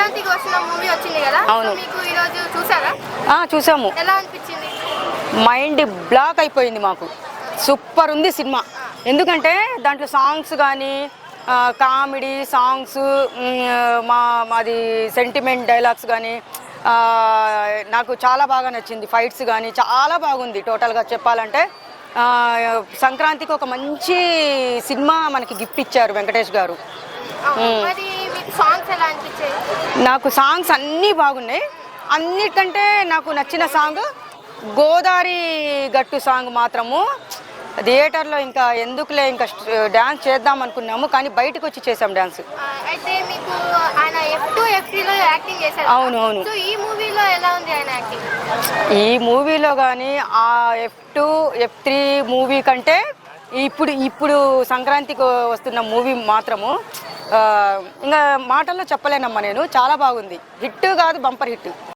సంక్రాంతికి వస్తున్న మూవీ వచ్చింది కదా, అవును. మీకు ఈ రోజు చూసారా? చూసాము. ఎలా అనిపించింది? మైండ్ బ్లాక్ అయిపోయింది మాకు. సూపర్ ఉంది సినిమా. ఎందుకంటే దాంట్లో సాంగ్స్ కానీ కామెడీ సాంగ్స్, మాది సెంటిమెంట్ డైలాగ్స్ కానీ నాకు చాలా బాగా నచ్చింది. ఫైట్స్ కానీ చాలా బాగుంది. టోటల్గా చెప్పాలంటే సంక్రాంతికి ఒక మంచి సినిమా మనకి గిఫ్ట్ ఇచ్చారు వెంకటేష్ గారు. మరి మీకు సాంగ్స్ ఎలా అనిపించాయి? నాకు సాంగ్స్ అన్నీ బాగున్నాయి. అన్నిటికంటే నాకు నచ్చిన సాంగ్ గోదావరి గట్టు సాంగ్ మాత్రము థియేటర్లో ఇంకా ఎందుకులే ఇంకా డ్యాన్స్ చేద్దాం అనుకున్నాము, కానీ బయటకు వచ్చి చేసాం డ్యాన్స్. అయితే మీకు ఆయన F2, F3లో యాక్టింగ్ చేశారు. అవును అవును. సో ఈ మూవీలో ఎలా ఉంది ఆయన యాక్టింగ్? ఈ మూవీలో కానీ ఆ F2, F3 మూవీ కంటే ఇప్పుడు సంక్రాంతికి వస్తున్న మూవీ మాత్రము ఇంకా మాటల్లో చెప్పలేనమ్మా నేను. చాలా బాగుంది. హిట్ కాదు, బంపర్ హిట్.